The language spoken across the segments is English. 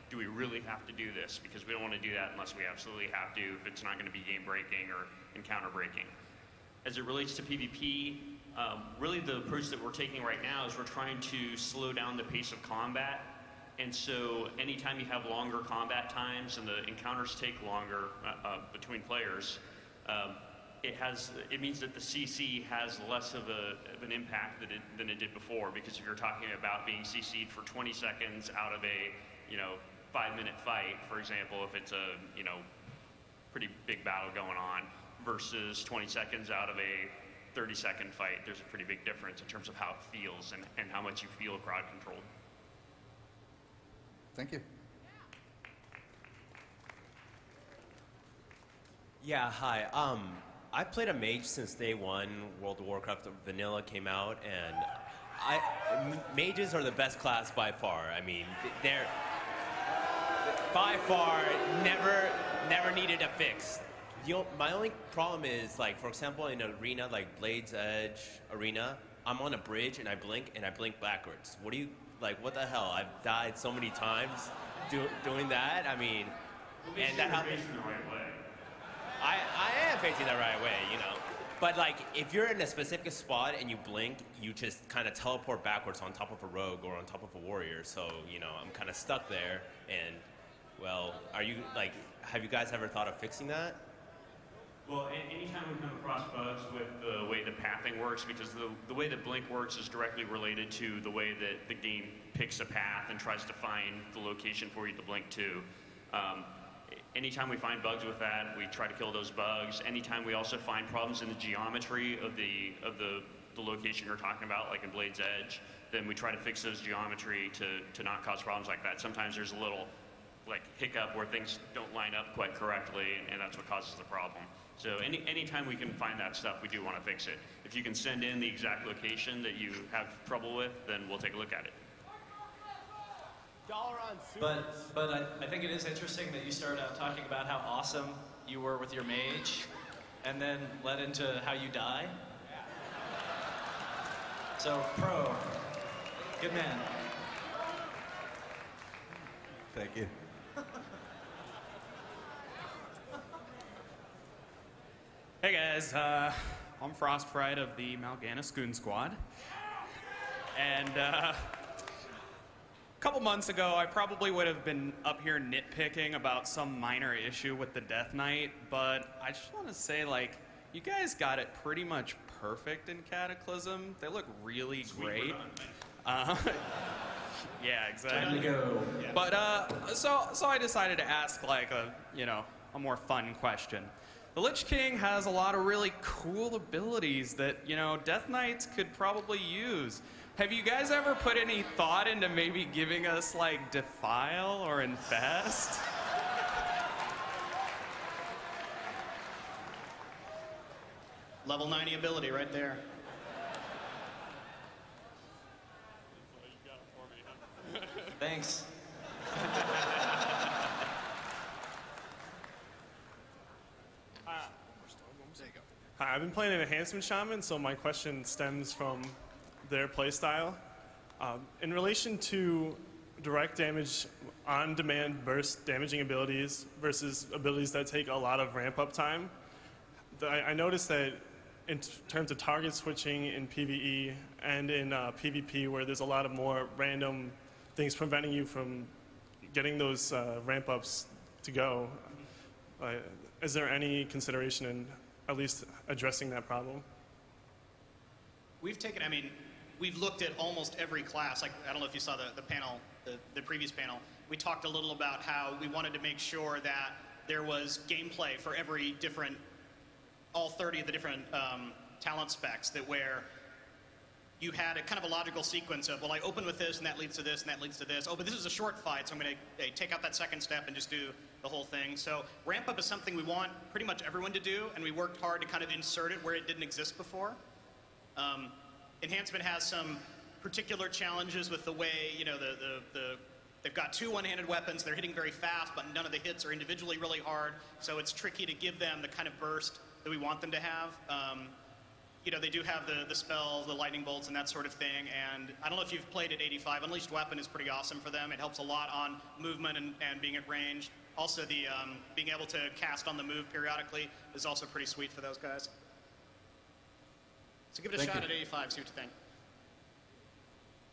do we really have to do this? Because we don't want to do that unless we absolutely have to, if it's not going to be game breaking or encounter breaking. As it relates to PvP, really the approach that we're taking right now is we're trying to slow down the pace of combat. And so anytime you have longer combat times and the encounters take longer between players, it means that the CC has less of an impact than it did before. Because if you're talking about being CC'd for 20 seconds out of a 5-minute fight, for example, if it's a pretty big battle going on, versus 20 seconds out of a 30-second fight, there's a pretty big difference in terms of how it feels and how much you feel crowd controlled. Thank you. Yeah, hi. I played a mage since day one. World of Warcraft Vanilla came out, and mages are the best class by far. I mean, they're by far never needed a fix. My only problem is, like, for example, in an arena like Blade's Edge Arena, I'm on a bridge and I blink backwards. What the hell? I've died so many times doing that. I mean, and that happens. The right way. I am facing the right way, But like, if you're in a specific spot and you blink, you just kind of teleport backwards on top of a rogue or on top of a warrior. So, I'm kind of stuck there. And, well, have you guys ever thought of fixing that? Well, anytime we come across bugs with the way the pathing works, because the way that Blink works is directly related to the way that the game picks a path and tries to find the location for you to blink to. Anytime we find bugs with that, we try to kill those bugs. Anytime we also find problems in the geometry of the location you're talking about, like in Blade's Edge, then we try to fix those geometry to not cause problems like that. Sometimes there's a little hiccup where things don't line up quite correctly, and that's what causes the problem. So anytime we can find that stuff, we do want to fix it. If you can send in the exact location that you have trouble with, then we'll take a look at it. But I think it is interesting that you started out talking about how awesome you were with your mage, and then led into how you die. So, pro. Good man. Thank you. Hey guys, I'm Frostfright of the Mal'Ganis Goon Squad. And a couple months ago, I probably would have been up here nitpicking about some minor issue with the Death Knight, but I just want to say, you guys got it pretty much perfect in Cataclysm. They look really great. Yeah, exactly. Time to go. Yeah. But so I decided to ask a more fun question. The Lich King has a lot of really cool abilities that, Death Knights could probably use. Have you guys ever put any thought into maybe giving us, Defile or Infest? Level 90 ability right there. Thanks. Hi, I've been playing an Enhancement Shaman, so my question stems from their playstyle. In relation to direct damage, on-demand burst damaging abilities versus abilities that take a lot of ramp-up time, I noticed that in terms of target switching in PvE and in PvP, where there's a lot of more random things preventing you from getting those ramp-ups to go, is there any consideration in at least addressing that problem? We've looked at almost every class. I don't know if you saw the panel, the previous panel. We talked a little about how we wanted to make sure that there was gameplay for all 30 of the different talent specs, that where you had a kind of a logical sequence of, well, I open with this, and that leads to this, and that leads to this. Oh, but this is a short fight, so I'm going to take out that second step and just do the whole thing. So ramp up is something we want pretty much everyone to do, and we worked hard to kind of insert it where it didn't exist before. Enhancement has some particular challenges with the way, they've got 2 one-handed weapons, they're hitting very fast, but none of the hits are individually really hard, so it's tricky to give them the kind of burst that we want them to have. you know, they do have the spells, the lightning bolts, and that sort of thing. And I don't know if you've played at 85. Unleashed Weapon is pretty awesome for them. It helps a lot on movement and being at range. Also, the being able to cast on the move periodically is also pretty sweet for those guys. So give it a shot at 85, see what you think.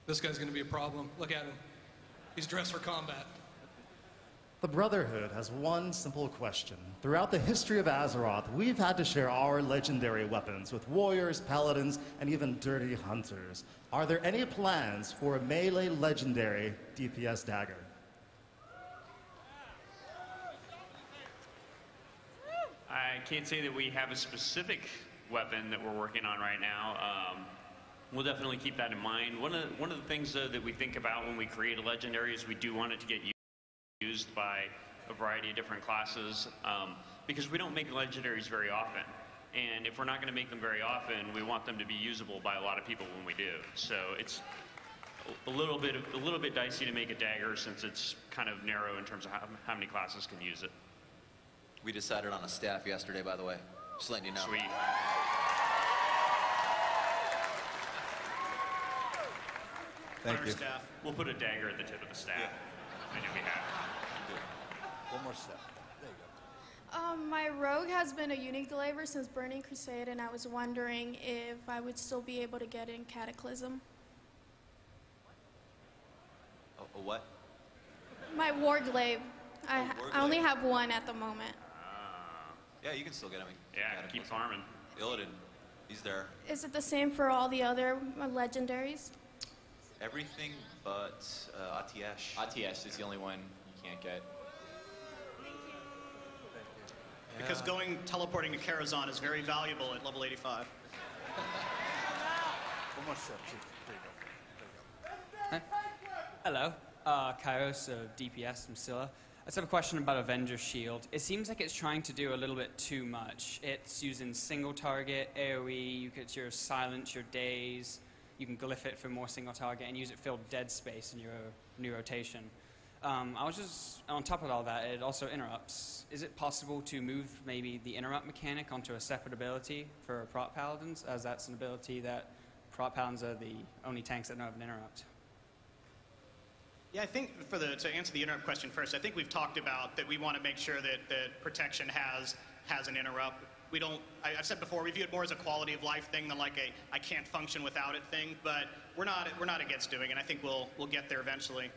This guy's going to be a problem. Look at him. He's dressed for combat. The Brotherhood has one simple question. Throughout the history of Azeroth, we've had to share our legendary weapons with warriors, paladins, and even dirty hunters. Are there any plans for a melee legendary DPS dagger? I can't say that we have a specific weapon that we're working on right now. We'll definitely keep that in mind. One of the things that we think about when we create a legendary is we do want it to get used by a variety of different classes because we don't make legendaries very often. And if we're not going to make them very often, we want them to be usable by a lot of people when we do. So it's a little bit dicey to make a dagger since it's kind of narrow in terms of how many classes can use it. We decided on a staff yesterday, by the way. Just letting you know. Sweet. Thank you. Staff. We'll put a dagger at the tip of the staff. I know we have. One more step. There you go. My rogue has been a unique glaiver since Burning Crusade, and I was wondering if I would still be able to get in Cataclysm. A what? My war glaive. I only have one at the moment. Yeah, you can still get him. Yeah, keep farming. Illidan, he's there. Is it the same for all the other legendaries? Everything but Atiesh. Atiesh is the only one you can't get. Because teleporting to Karazhan is very valuable at level 85. One more step. There you go. Hello, Kairos of DPS from Scylla. I just have a question about Avenger Shield. It seems like it's trying to do a little bit too much. It's using single target, AoE, you get your silence, your daze, you can glyph it for more single target and use it to fill dead space in your new rotation. I was just, on top of all that, it also interrupts. Is it possible to move maybe the interrupt mechanic onto a separate ability for prot paladins, as that's an ability that prot paladins are the only tanks that don't have an interrupt? Yeah, I think to answer the interrupt question first, I think we've talked about that we want to make sure that protection has an interrupt. We don't. I've said before, we view it more as a quality of life thing than like a I can't function without it thing. But we're not against doing it. I think we'll get there eventually.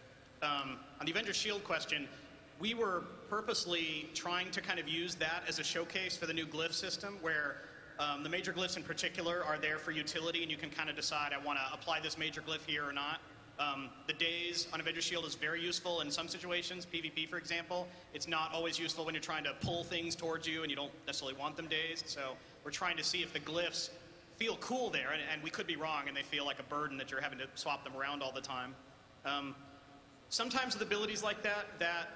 On the Avenger Shield question, we were purposely trying to kind of use that as a showcase for the new glyph system, where the major glyphs in particular are there for utility, and you can kind of decide I want to apply this major glyph here or not. The daze on Avenger Shield is very useful in some situations, PvP for example. It's not always useful when you're trying to pull things towards you and you don't necessarily want them dazed. So we're trying to see if the glyphs feel cool there, and we could be wrong and they feel like a burden that you're having to swap them around all the time. Sometimes with abilities like that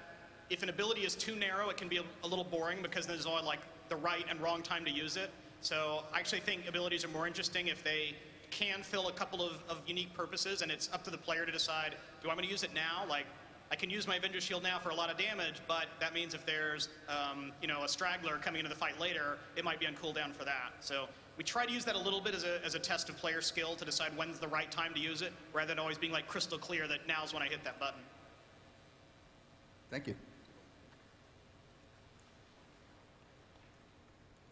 if an ability is too narrow, it can be a little boring because there's all like the right and wrong time to use it. So I actually think abilities are more interesting if they can fill a couple of unique purposes, and it's up to the player to decide, do I want to use it now? Like, I can use my Avenger Shield now for a lot of damage, but that means if there's a straggler coming into the fight later, it might be on cooldown for that. So we try to use that a little bit as a test of player skill to decide when's the right time to use it, rather than always being like crystal clear that now's when I hit that button. Thank you.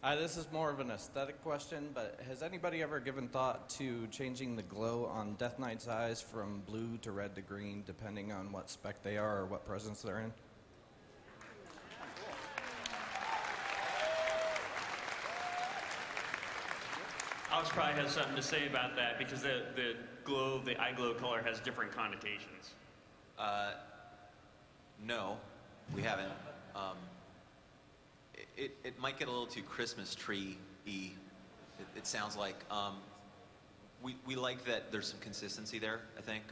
This is more of an aesthetic question, but has anybody ever given thought to changing the glow on Death Knight's eyes from blue to red to green, depending on what spec they are or what presence they're in? Alex probably has something to say about that because the eye glow color has different connotations. No, we haven't. It might get a little too Christmas tree-y, it sounds like. We like that there's some consistency there, I think,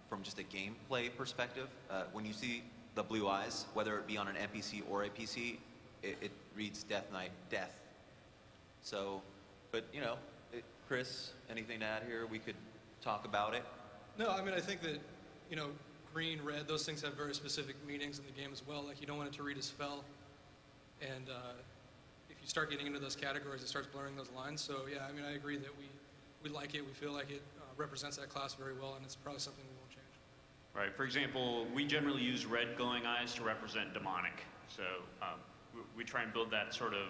from just a gameplay perspective. When you see the blue eyes, whether it be on an NPC or a PC, it reads Death Knight, death. So, but Chris, anything to add here? We could talk about it. No, I mean, I think that, green, red, those things have very specific meanings in the game as well. Like, you don't want it to read a spell. And if you you start getting into those categories, it starts blurring those lines. So yeah, I mean, I agree that we like it. We feel like it represents that class very well, and it's probably something we won't change. Right. For example, we generally use red glowing eyes to represent demonic. So we try and build that sort of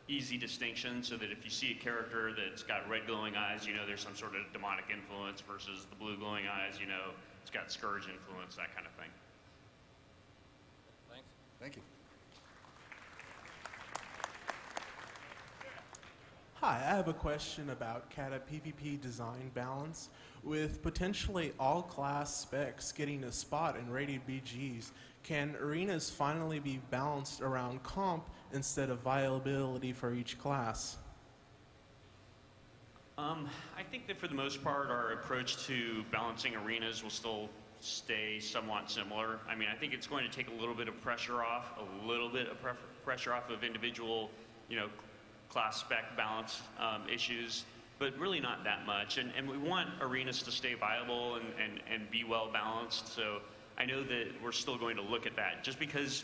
easy distinction so that if you see a character that's got red glowing eyes, you know there's some sort of demonic influence versus the blue glowing eyes, you know it's got scourge influence, that kind of thing. Thanks. Thank you. Hi, I have a question about Kata PvP design balance. With potentially all class specs getting a spot in rated BGs, can arenas finally be balanced around comp instead of viability for each class? I think that for the most part, our approach to balancing arenas will still stay somewhat similar. I mean, I think it's going to take a little bit of pressure off, pressure off of individual, class spec balance issues, but really not that much. And we want arenas to stay viable and be well balanced. So I know that we're still going to look at that. Just because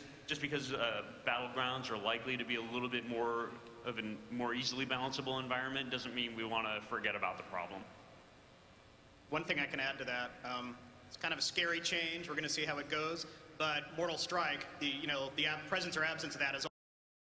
battlegrounds are likely to be a little bit more of a more easily balanceable environment doesn't mean we want to forget about the problem. One thing I can add to that, it's kind of a scary change. We're going to see how it goes. But Mortal Strike, the presence or absence of that is